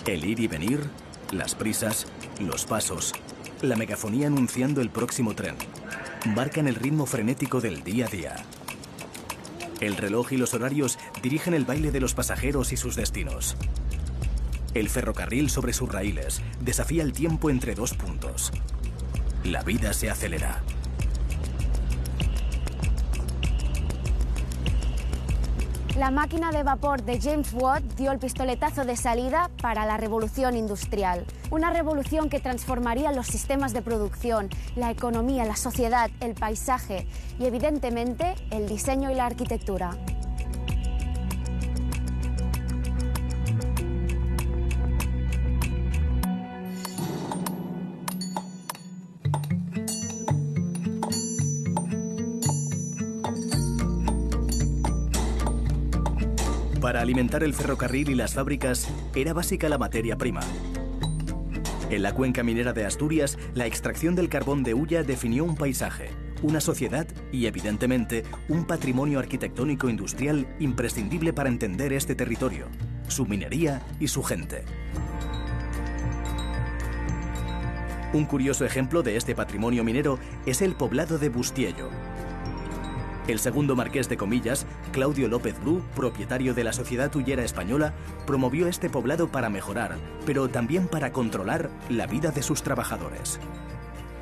El ir y venir, las prisas, los pasos, la megafonía anunciando el próximo tren, marcan el ritmo frenético del día a día. El reloj y los horarios dirigen el baile de los pasajeros y sus destinos. El ferrocarril sobre sus raíles desafía el tiempo entre dos puntos. La vida se acelera. La máquina de vapor de James Watt dio el pistoletazo de salida para la revolución industrial. Una revolución que transformaría los sistemas de producción, la economía, la sociedad, el paisaje y, evidentemente, el diseño y la arquitectura. Para alimentar el ferrocarril y las fábricas era básica la materia prima. En la cuenca minera de Asturias, la extracción del carbón de hulla definió un paisaje, una sociedad y, evidentemente, un patrimonio arquitectónico industrial imprescindible para entender este territorio, su minería y su gente. Un curioso ejemplo de este patrimonio minero es el poblado de Bustiello. El segundo marqués de Comillas, Claudio López Bru, propietario de la Sociedad Hullera Española, promovió este poblado para mejorar, pero también para controlar la vida de sus trabajadores.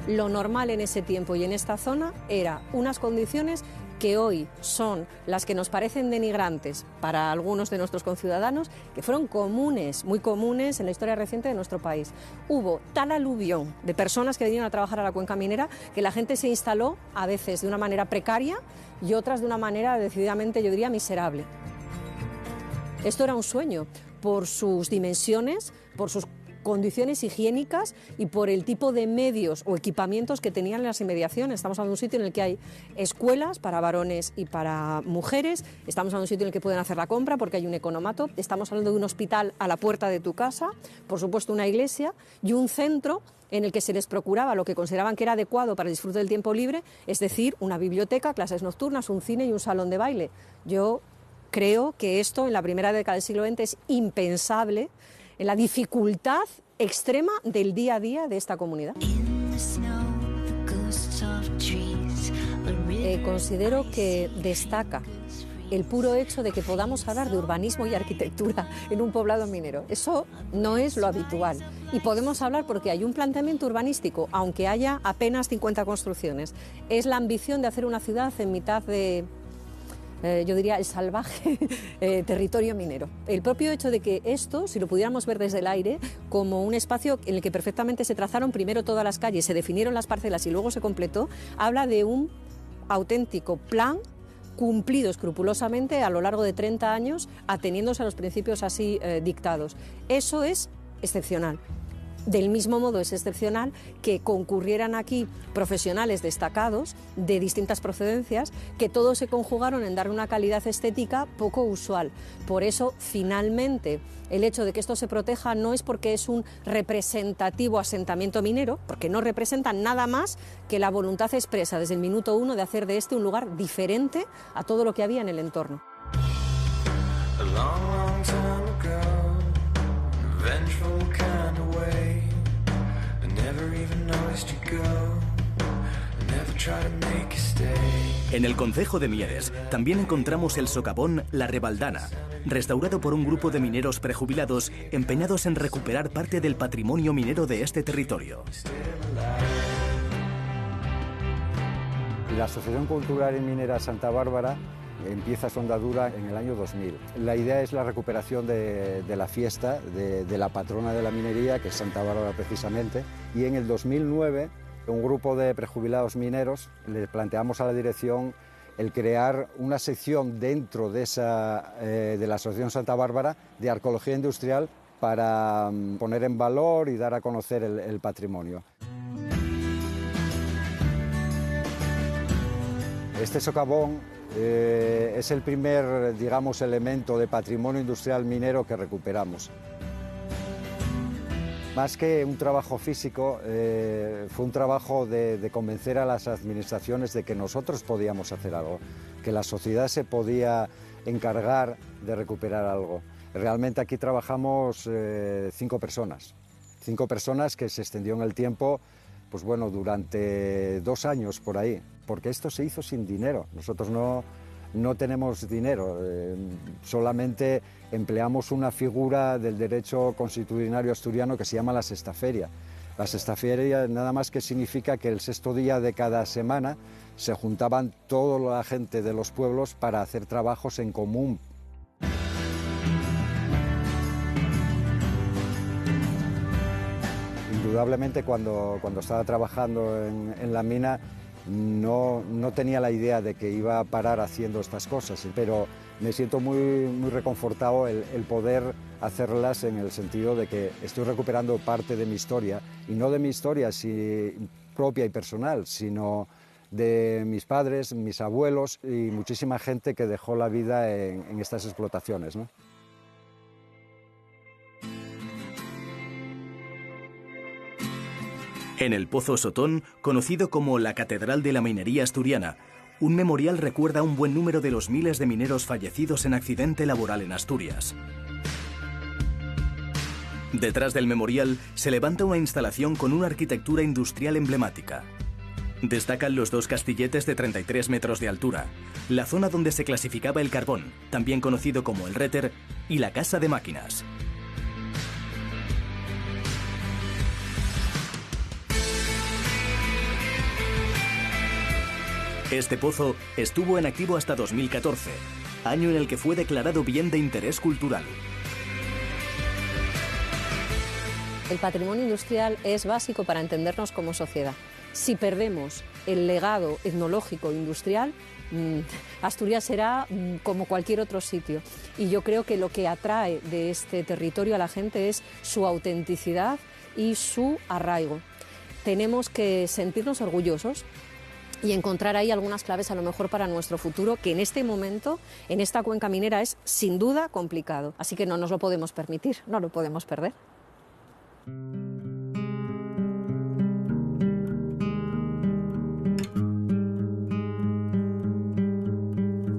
Lo normal en ese tiempo y en esta zona era unas condiciones que hoy son las que nos parecen denigrantes para algunos de nuestros conciudadanos, que fueron comunes, muy comunes en la historia reciente de nuestro país. Hubo tal aluvión de personas que vinieron a trabajar a la cuenca minera que la gente se instaló a veces de una manera precaria y otras de una manera decididamente, yo diría, miserable. Esto era un sueño por sus dimensiones, por sus condiciones higiénicas y por el tipo de medios o equipamientos que tenían en las inmediaciones. Estamos hablando de un sitio en el que hay escuelas para varones y para mujeres, estamos hablando de un sitio en el que pueden hacer la compra porque hay un economato, estamos hablando de un hospital a la puerta de tu casa, por supuesto una iglesia y un centro en el que se les procuraba lo que consideraban que era adecuado para el disfrute del tiempo libre, es decir, una biblioteca, clases nocturnas, un cine y un salón de baile. Yo creo que esto en la primera década del siglo XX es impensable en la dificultad extrema del día a día de esta comunidad. Considero que destaca el puro hecho de que podamos hablar de urbanismo y arquitectura en un poblado minero. Eso no es lo habitual. Y podemos hablar porque hay un planteamiento urbanístico, aunque haya apenas 50 construcciones. Es la ambición de hacer una ciudad en mitad de yo diría, el salvaje territorio minero. El propio hecho de que esto, si lo pudiéramos ver desde el aire, como un espacio en el que perfectamente se trazaron primero todas las calles, se definieron las parcelas y luego se completó, habla de un auténtico plan cumplido escrupulosamente a lo largo de 30 años, ateniéndose a los principios así dictados. Eso es excepcional. Del mismo modo es excepcional que concurrieran aquí profesionales destacados de distintas procedencias, que todos se conjugaron en dar una calidad estética poco usual. Por eso, finalmente, el hecho de que esto se proteja no es porque es un representativo asentamiento minero, porque no representa nada más que la voluntad expresa desde el minuto uno de hacer de este un lugar diferente a todo lo que había en el entorno. En el concejo de Mieres también encontramos el socavón La Rebaldana, restaurado por un grupo de mineros prejubilados empeñados en recuperar parte del patrimonio minero de este territorio. La Asociación Cultural y Minera Santa Bárbara empieza su andadura en el año 2000. La idea es la recuperación de la fiesta de la patrona de la minería, que es Santa Bárbara precisamente, y en el 2009 un grupo de prejubilados mineros le planteamos a la dirección el crear una sección dentro de la Asociación Santa Bárbara de arqueología industrial para poner en valor y dar a conocer el patrimonio. Este socavón es el primer, digamos, elemento de patrimonio industrial minero que recuperamos. Más que un trabajo físico, fue un trabajo de convencer a las administraciones de que nosotros podíamos hacer algo, que la sociedad se podía encargar de recuperar algo. Realmente aquí trabajamos 5 personas. 5 personas que se extendió en el tiempo, pues bueno, durante 2 años por ahí, porque esto se hizo sin dinero. Nosotros no tenemos dinero, solamente empleamos una figura del derecho consuetudinario asturiano que se llama la sextaferia. La sextaferia nada más que significa que el 6º día de cada semana se juntaban toda la gente de los pueblos para hacer trabajos en común. Indudablemente cuando estaba trabajando en la mina no tenía la idea de que iba a parar haciendo estas cosas, pero me siento muy reconfortado el poder hacerlas en el sentido de que estoy recuperando parte de mi historia, y no de mi historia propia y personal, sino de mis padres, mis abuelos y muchísima gente que dejó la vida en estas explotaciones, ¿no? En el Pozo Sotón, conocido como la Catedral de la Minería Asturiana, un memorial recuerda un buen número de los miles de mineros fallecidos en accidente laboral en Asturias. Detrás del memorial se levanta una instalación con una arquitectura industrial emblemática. Destacan los 2 castilletes de 33 metros de altura, la zona donde se clasificaba el carbón, también conocido como el réter, y la casa de máquinas. Este pozo estuvo en activo hasta 2014, año en el que fue declarado bien de interés cultural. El patrimonio industrial es básico para entendernos como sociedad. Si perdemos el legado etnológico industrial, Asturias será como cualquier otro sitio. Y yo creo que lo que atrae de este territorio a la gente es su autenticidad y su arraigo. Tenemos que sentirnos orgullosos y encontrar ahí algunas claves a lo mejor para nuestro futuro, que en este momento, en esta cuenca minera, es sin duda complicado. Así que no nos lo podemos permitir, no lo podemos perder.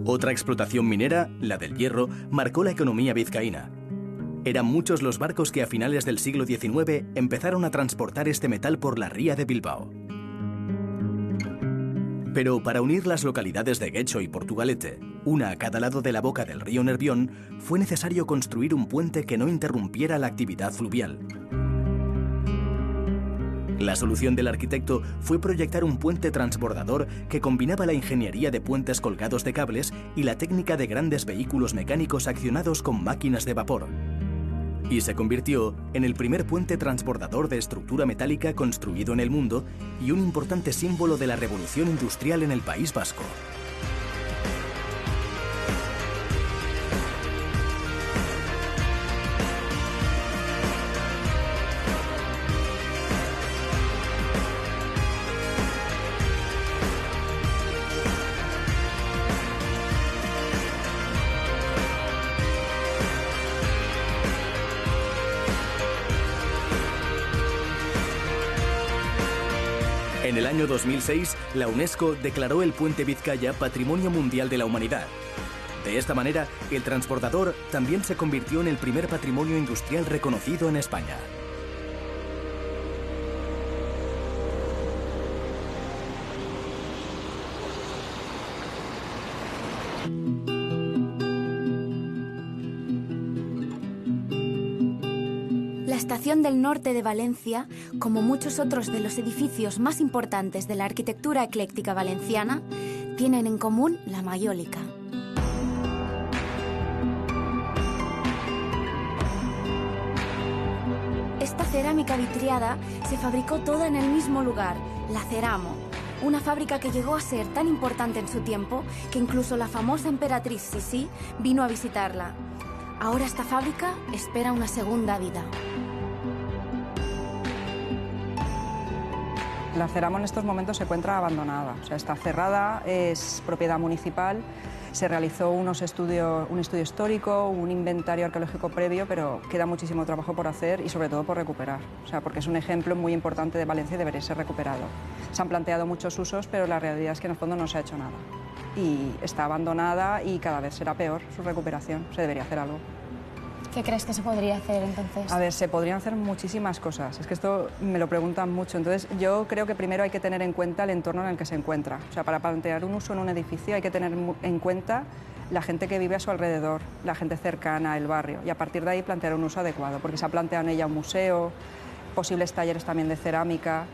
Otra explotación minera, la del hierro, marcó la economía vizcaína. Eran muchos los barcos que a finales del siglo XIX empezaron a transportar este metal por la ría de Bilbao. Pero para unir las localidades de Guecho y Portugalete, una a cada lado de la boca del río Nervión, fue necesario construir un puente que no interrumpiera la actividad fluvial. La solución del arquitecto fue proyectar un puente transbordador que combinaba la ingeniería de puentes colgados de cables y la técnica de grandes vehículos mecánicos accionados con máquinas de vapor. Y se convirtió en el primer puente transbordador de estructura metálica construido en el mundo y un importante símbolo de la revolución industrial en el País Vasco. En el año 2006, la UNESCO declaró el puente Vizcaya Patrimonio Mundial de la Humanidad. De esta manera, el transbordador también se convirtió en el primer patrimonio industrial reconocido en España. La Estación del Norte de Valencia, como muchos otros de los edificios más importantes de la arquitectura ecléctica valenciana, tienen en común la mayólica. Esta cerámica vitriada se fabricó toda en el mismo lugar, la Ceramo, una fábrica que llegó a ser tan importante en su tiempo que incluso la famosa emperatriz Sisi vino a visitarla. Ahora esta fábrica espera una segunda vida. La Ceramo en estos momentos se encuentra abandonada, o sea, está cerrada, es propiedad municipal. Se realizó un estudio histórico, un inventario arqueológico previo, pero queda muchísimo trabajo por hacer y sobre todo por recuperar, o sea, porque es un ejemplo muy importante de Valencia y debería ser recuperado. Se han planteado muchos usos, pero la realidad es que en el fondo no se ha hecho nada. Y está abandonada y cada vez será peor su recuperación, se debería hacer algo. ¿Qué crees que se podría hacer entonces? A ver, se podrían hacer muchísimas cosas. Es que esto me lo preguntan mucho. Entonces, yo creo que primero hay que tener en cuenta el entorno en el que se encuentra. O sea, para plantear un uso en un edificio hay que tener en cuenta la gente que vive a su alrededor, la gente cercana, el barrio, y a partir de ahí plantear un uso adecuado, porque se ha planteado en ella un museo, posibles talleres también de cerámica,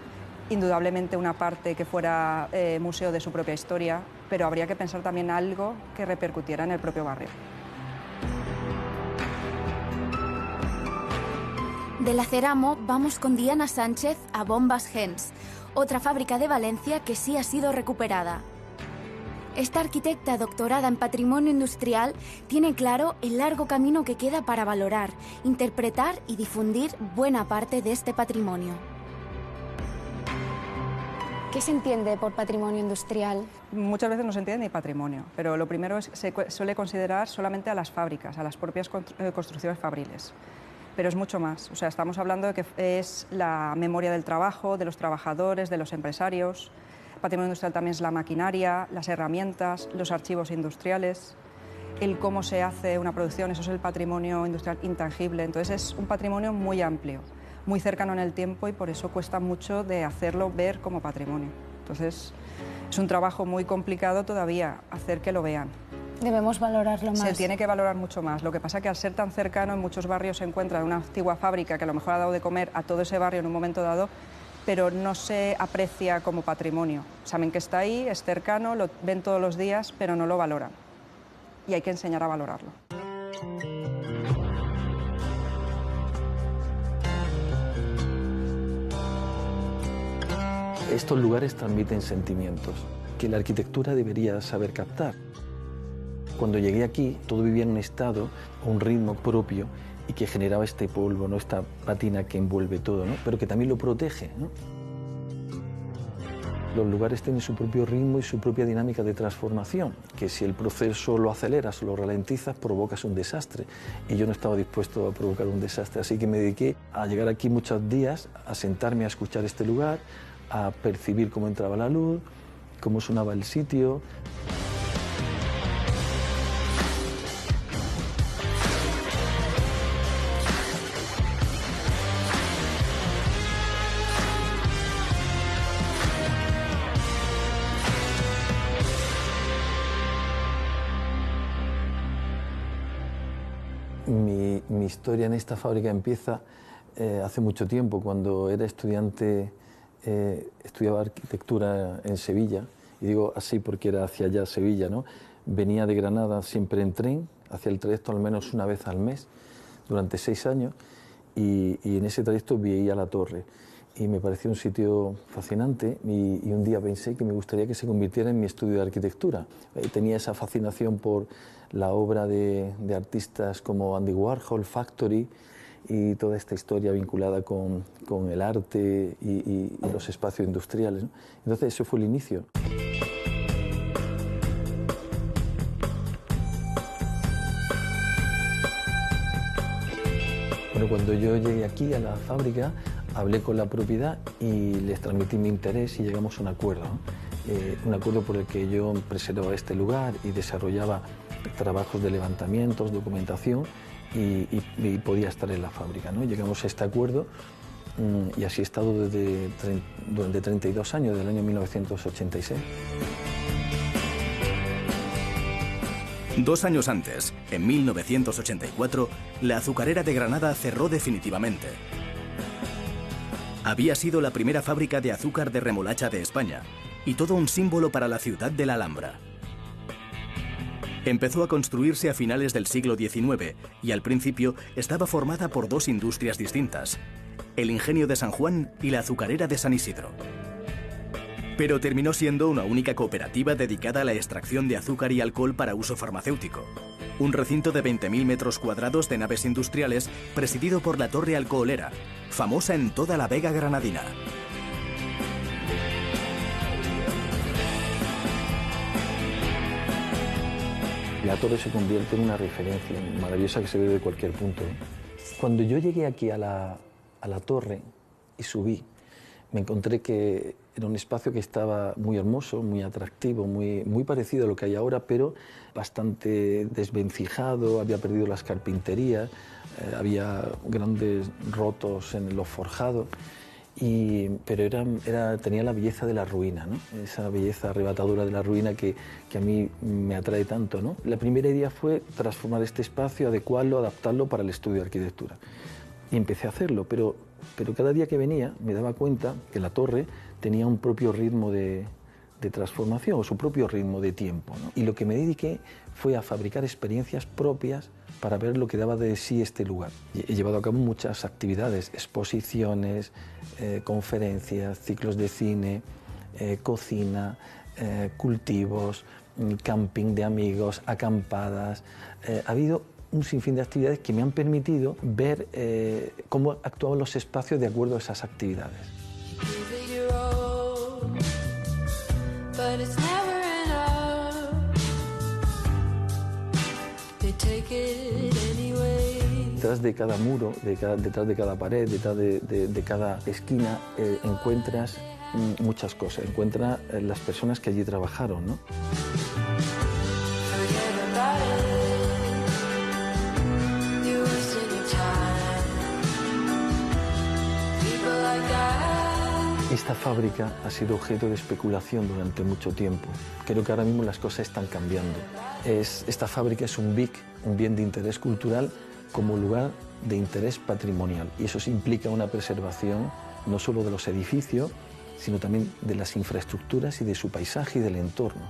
indudablemente una parte que fuera museo de su propia historia, pero habría que pensar también algo que repercutiera en el propio barrio. De la Ceramo vamos con Diana Sánchez a Bombas Gens, otra fábrica de Valencia que sí ha sido recuperada. Esta arquitecta doctorada en patrimonio industrial tiene claro el largo camino que queda para valorar, interpretar y difundir buena parte de este patrimonio. ¿Qué se entiende por patrimonio industrial? Muchas veces no se entiende ni patrimonio, pero lo primero es se suele considerar solamente a las fábricas, a las propias construcciones fabriles. Pero es mucho más. O sea, estamos hablando de que es la memoria del trabajo, de los trabajadores, de los empresarios. El patrimonio industrial también es la maquinaria, las herramientas, los archivos industriales, el cómo se hace una producción, eso es el patrimonio industrial intangible. Entonces es un patrimonio muy amplio, muy cercano en el tiempo y por eso cuesta mucho de hacerlo ver como patrimonio. Entonces es un trabajo muy complicado todavía hacer que lo vean. Debemos valorarlo más. Se tiene que valorar mucho más. Lo que pasa es que al ser tan cercano, en muchos barrios se encuentra una antigua fábrica que a lo mejor ha dado de comer a todo ese barrio en un momento dado, pero no se aprecia como patrimonio. Saben que está ahí, es cercano, lo ven todos los días, pero no lo valoran. Y hay que enseñar a valorarlo. Estos lugares transmiten sentimientos que la arquitectura debería saber captar. Cuando llegué aquí, todo vivía en un estado, un ritmo propio y que generaba este polvo, ¿no? Esta patina que envuelve todo, ¿no? Pero que también lo protege, ¿no? Los lugares tienen su propio ritmo y su propia dinámica de transformación, que si el proceso lo aceleras o lo ralentizas, provocas un desastre. Y yo no estaba dispuesto a provocar un desastre, así que me dediqué a llegar aquí muchos días, a sentarme a escuchar este lugar, a percibir cómo entraba la luz, cómo sonaba el sitio. Mi historia en esta fábrica empieza hace mucho tiempo, cuando era estudiante, estudiaba arquitectura en Sevilla, y digo así porque era hacia allá Sevilla, ¿no? Venía de Granada siempre en tren, hacía el trayecto al menos una vez al mes, durante 6 años, y en ese trayecto veía la torre. Y me pareció un sitio fascinante y un día pensé que me gustaría que se convirtiera en mi estudio de arquitectura. Tenía esa fascinación por la obra de artistas como Andy Warhol, Factory y toda esta historia vinculada con el arte y los espacios industriales, ¿no? Entonces ese fue el inicio. Bueno, cuando yo llegué aquí a la fábrica, hablé con la propiedad y les transmití mi interés y llegamos a un acuerdo, ¿no? Un acuerdo por el que yo preservaba este lugar y desarrollaba trabajos de levantamientos, documentación y podía estar en la fábrica, ¿no? Llegamos a este acuerdo y así he estado durante 32 años, desde el año 1986. 2 años antes, en 1984, la azucarera de Granada cerró definitivamente. Había sido la primera fábrica de azúcar de remolacha de España y todo un símbolo para la ciudad de la Alhambra. Empezó a construirse a finales del siglo XIX y al principio estaba formada por 2 industrias distintas, el ingenio de San Juan y la azucarera de San Isidro. Pero terminó siendo una única cooperativa dedicada a la extracción de azúcar y alcohol para uso farmacéutico. Un recinto de 20.000 metros cuadrados de naves industriales presidido por la Torre Alcoholera, famosa en toda la Vega granadina. La torre se convierte en una referencia maravillosa que se ve de cualquier punto. Cuando yo llegué aquí a la torre y subí, me encontré que era un espacio que estaba muy hermoso, muy atractivo, muy parecido a lo que hay ahora, pero bastante desvencijado, había perdido las carpinterías, había grandes rotos en los forjados, pero tenía la belleza de la ruina, ¿no? Esa belleza arrebatadora de la ruina que a mí me atrae tanto, ¿no? La primera idea fue transformar este espacio, adecuarlo, adaptarlo para el estudio de arquitectura. Y empecé a hacerlo, pero cada día que venía me daba cuenta que la torre tenía un propio ritmo de transformación, o su propio ritmo de tiempo, ¿no? Y lo que me dediqué fue a fabricar experiencias propias para ver lo que daba de sí este lugar. He llevado a cabo muchas actividades, exposiciones, conferencias, ciclos de cine, cocina, cultivos, camping de amigos, acampadas. Ha habido un sinfín de actividades que me han permitido ver cómo actuaban los espacios de acuerdo a esas actividades. Detrás de cada muro, detrás de cada pared, detrás de cada esquina encuentras muchas cosas, encuentras las personas que allí trabajaron, ¿no? Esta fábrica ha sido objeto de especulación durante mucho tiempo. Creo que ahora mismo las cosas están cambiando. Esta fábrica es un bien de interés cultural como lugar de interés patrimonial. Y eso implica una preservación no solo de los edificios, sino también de las infraestructuras y de su paisaje y del entorno.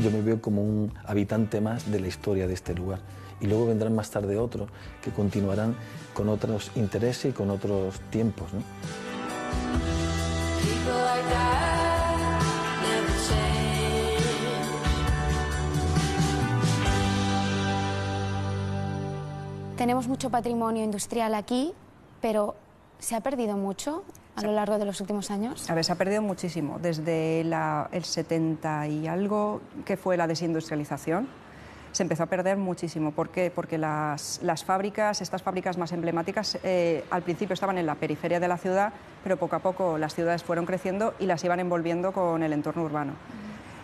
Yo me veo como un habitante más de la historia de este lugar. Y luego vendrán más tarde otros que continuarán con otros intereses y con otros tiempos, ¿no? Tenemos mucho patrimonio industrial aquí, pero ¿se ha perdido mucho a lo largo de los últimos años? A ver, se ha perdido muchísimo. Desde el 70 y algo, que fue la desindustrialización, se empezó a perder muchísimo. ¿Por qué? Porque las fábricas, estas fábricas más emblemáticas, al principio estaban en la periferia de la ciudad, pero poco a poco las ciudades fueron creciendo y las iban envolviendo con el entorno urbano.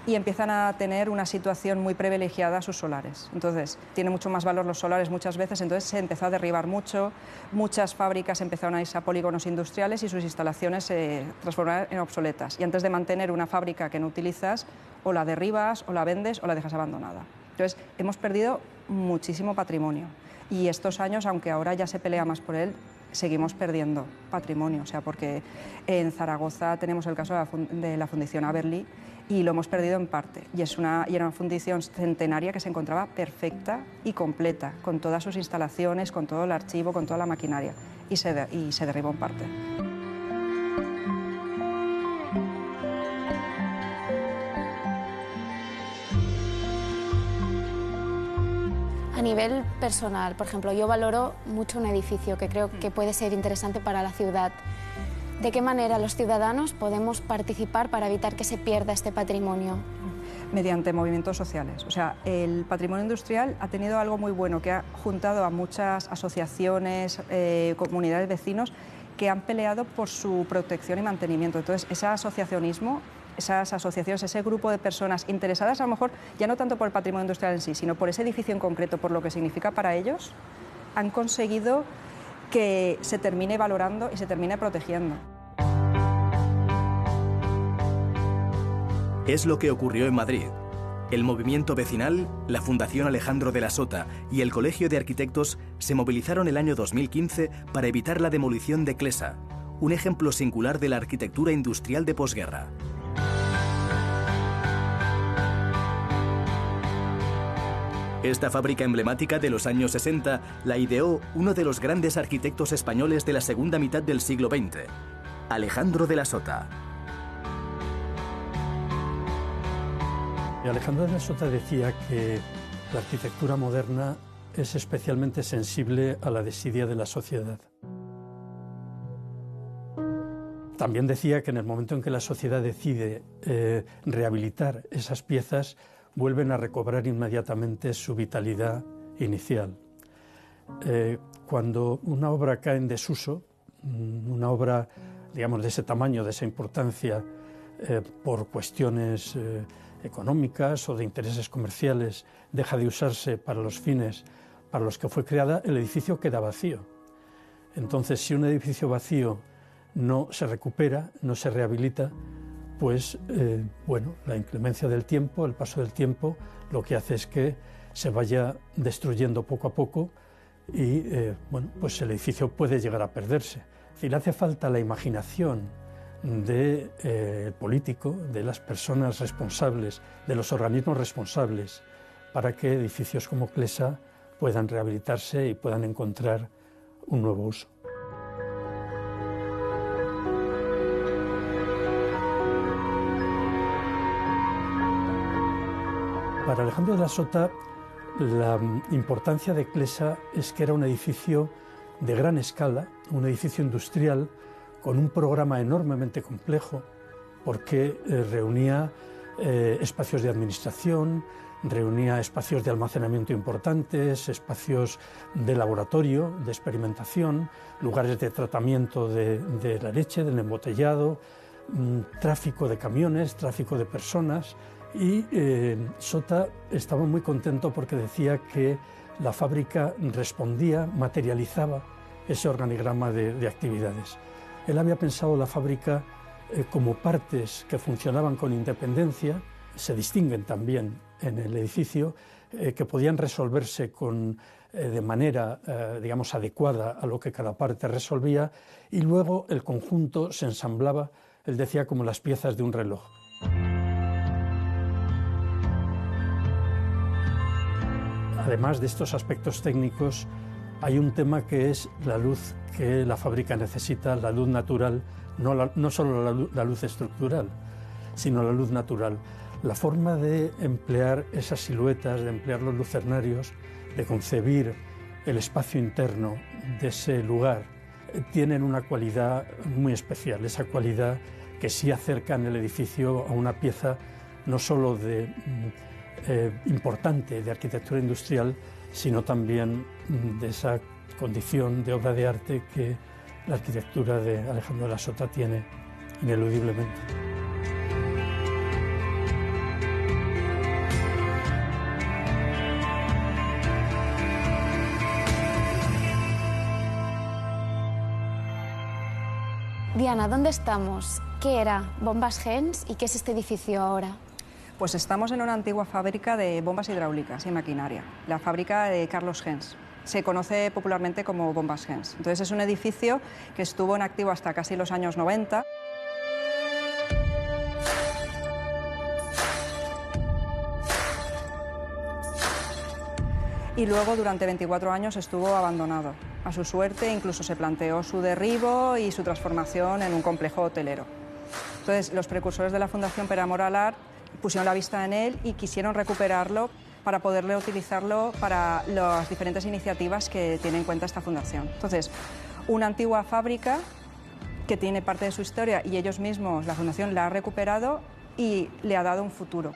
Y empiezan a tener una situación muy privilegiada a sus solares. Entonces, tiene mucho más valor los solares muchas veces, entonces se empezó a derribar mucho, muchas fábricas empezaron a irse a polígonos industriales y sus instalaciones se transformaron en obsoletas. Y antes de mantener una fábrica que no utilizas, o la derribas, o la vendes, o la dejas abandonada. Entonces, hemos perdido muchísimo patrimonio. Y estos años, aunque ahora ya se pelea más por él, seguimos perdiendo patrimonio. O sea, porque en Zaragoza tenemos el caso de la Fundición Aberli, y lo hemos perdido en parte. Y era una fundición centenaria que se encontraba perfecta y completa, con todas sus instalaciones, con todo el archivo, con toda la maquinaria, y se derribó en parte. A nivel personal, por ejemplo, yo valoro mucho un edificio que creo que puede ser interesante para la ciudad. ¿De qué manera los ciudadanos podemos participar para evitar que se pierda este patrimonio? Mediante movimientos sociales. O sea, el patrimonio industrial ha tenido algo muy bueno, que ha juntado a muchas asociaciones, comunidades de vecinos, que han peleado por su protección y mantenimiento. Entonces, ese asociacionismo, esas asociaciones, ese grupo de personas interesadas, a lo mejor, ya no tanto por el patrimonio industrial en sí, sino por ese edificio en concreto, por lo que significa para ellos, han conseguido que se termine valorando y se termine protegiendo. Es lo que ocurrió en Madrid. El movimiento vecinal, la Fundación Alejandro de la Sota y el Colegio de Arquitectos se movilizaron el año 2015 para evitar la demolición de Clesa, un ejemplo singular de la arquitectura industrial de posguerra. Esta fábrica emblemática de los años 60 la ideó uno de los grandes arquitectos españoles de la segunda mitad del siglo XX, Alejandro de la Sota. Alejandro de la Sota decía que la arquitectura moderna es especialmente sensible a la desidia de la sociedad. También decía que en el momento en que la sociedad decide rehabilitar esas piezas, vuelven a recobrar inmediatamente su vitalidad inicial. cuando una obra cae en desuso, una obra, digamos, de ese tamaño, de esa importancia, por cuestiones económicas o de intereses comerciales, deja de usarse para los fines para los que fue creada, el edificio queda vacío. Entonces, si un edificio vacío no se recupera, no se rehabilita, pues la inclemencia del tiempo, el paso del tiempo, lo que hace es que se vaya destruyendo poco a poco y pues el edificio puede llegar a perderse. Es decir, hace falta la imaginación del político, de las personas responsables, de los organismos responsables, para que edificios como Clesa puedan rehabilitarse y puedan encontrar un nuevo uso. Para Alejandro de la Sota, la importancia de Clesa es que era un edificio de gran escala, un edificio industrial con un programa enormemente complejo, porque reunía espacios de administración, reunía espacios de almacenamiento importantes, espacios de laboratorio, de experimentación, lugares de tratamiento de la leche, del embotellado, tráfico de camiones, tráfico de personas. Y Sota estaba muy contento porque decía que la fábrica respondía, materializaba ese organigrama de actividades. Él había pensado la fábrica como partes que funcionaban con independencia, se distinguen también en el edificio, que podían resolverse de manera, digamos, adecuada a lo que cada parte resolvía, y luego el conjunto se ensamblaba, él decía, como las piezas de un reloj. Además de estos aspectos técnicos, hay un tema que es la luz que la fábrica necesita, la luz natural, no solo la luz estructural, sino la luz natural. La forma de emplear esas siluetas, de emplear los lucernarios, de concebir el espacio interno de ese lugar, tienen una cualidad muy especial, esa cualidad que sí acercan el edificio a una pieza no solo importante de arquitectura industrial, sino también de esa condición de obra de arte que la arquitectura de Alejandro de la Sota tiene ineludiblemente. Diana, ¿dónde estamos? ¿Qué era Bombas Gens y qué es este edificio ahora? Pues estamos en una antigua fábrica de bombas hidráulicas y maquinaria, la fábrica de Carlos Gens. Se conoce popularmente como Bombas Gens. Entonces es un edificio que estuvo en activo hasta casi los años 90. Y luego durante 24 años estuvo abandonado. A su suerte incluso se planteó su derribo y su transformación en un complejo hotelero. Entonces los precursores de la Fundación Per Amor al Art pusieron la vista en él y quisieron recuperarlo para poderle utilizarlo para las diferentes iniciativas que tiene en cuenta esta fundación. Entonces, una antigua fábrica que tiene parte de su historia y ellos mismos, la fundación, la ha recuperado y le ha dado un futuro.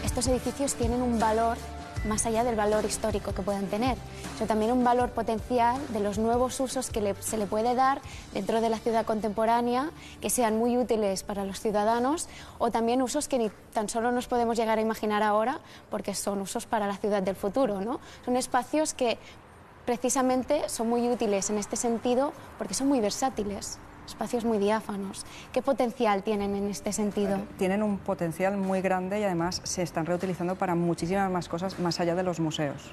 Estos edificios tienen un valor más allá del valor histórico que puedan tener, sino también un valor potencial de los nuevos usos que se le puede dar dentro de la ciudad contemporánea, que sean muy útiles para los ciudadanos, o también usos que ni tan solo nos podemos llegar a imaginar ahora, porque son usos para la ciudad del futuro, ¿no? Son espacios que precisamente son muy útiles en este sentido porque son muy versátiles. Espacios muy diáfanos. ¿Qué potencial tienen en este sentido? Tienen un potencial muy grande y además se están reutilizando para muchísimas más cosas más allá de los museos.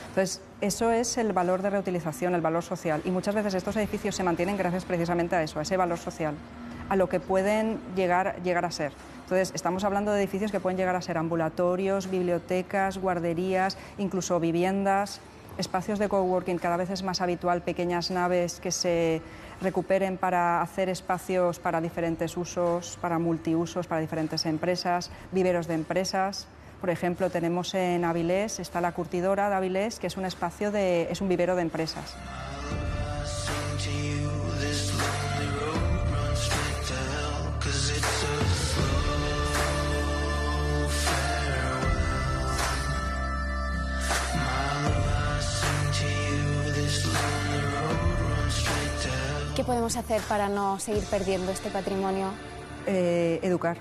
Entonces, eso es el valor de reutilización, el valor social. Y muchas veces estos edificios se mantienen gracias precisamente a eso, a ese valor social, a lo que pueden llegar a ser. Entonces, estamos hablando de edificios que pueden llegar a ser ambulatorios, bibliotecas, guarderías, incluso viviendas, espacios de coworking. Cada vez es más habitual pequeñas naves que se recuperen para hacer espacios para diferentes usos, para multiusos, para diferentes empresas, viveros de empresas. Por ejemplo, tenemos en Avilés, está la curtidora de Avilés, que es un espacio es un vivero de empresas. ¿Qué podemos hacer para no seguir perdiendo este patrimonio? Educar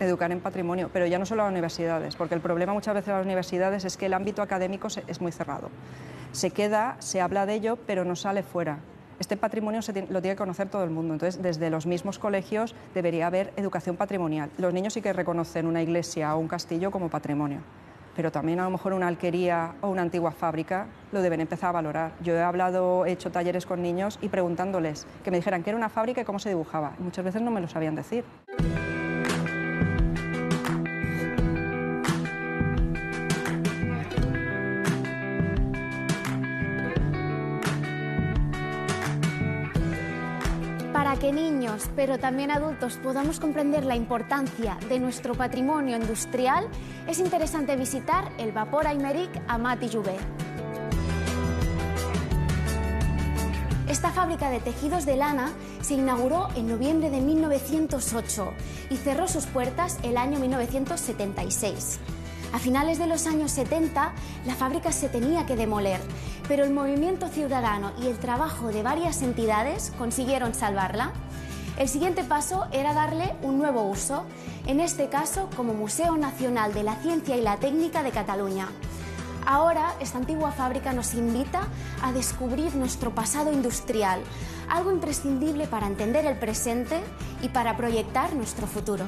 en patrimonio, pero ya no solo a las universidades, porque el problema muchas veces de las universidades es que el ámbito académico es muy cerrado. Se queda, se habla de ello, pero no sale fuera. Este patrimonio lo tiene que conocer todo el mundo, entonces desde los mismos colegios debería haber educación patrimonial. Los niños sí que reconocen una iglesia o un castillo como patrimonio, pero también a lo mejor una alquería o una antigua fábrica lo deben empezar a valorar. Yo he hecho talleres con niños y preguntándoles que me dijeran qué era una fábrica y cómo se dibujaba, y muchas veces no me lo sabían decir. Para que niños, pero también adultos, podamos comprender la importancia de nuestro patrimonio industrial, es interesante visitar el Vapor Aymeric Amat i Jover. Esta fábrica de tejidos de lana se inauguró en noviembre de 1908 y cerró sus puertas el año 1976. A finales de los años 70, la fábrica se tenía que demoler, pero el movimiento ciudadano y el trabajo de varias entidades consiguieron salvarla. El siguiente paso era darle un nuevo uso, en este caso como Museo Nacional de la Ciencia y la Técnica de Cataluña. Ahora, esta antigua fábrica nos invita a descubrir nuestro pasado industrial, algo imprescindible para entender el presente y para proyectar nuestro futuro.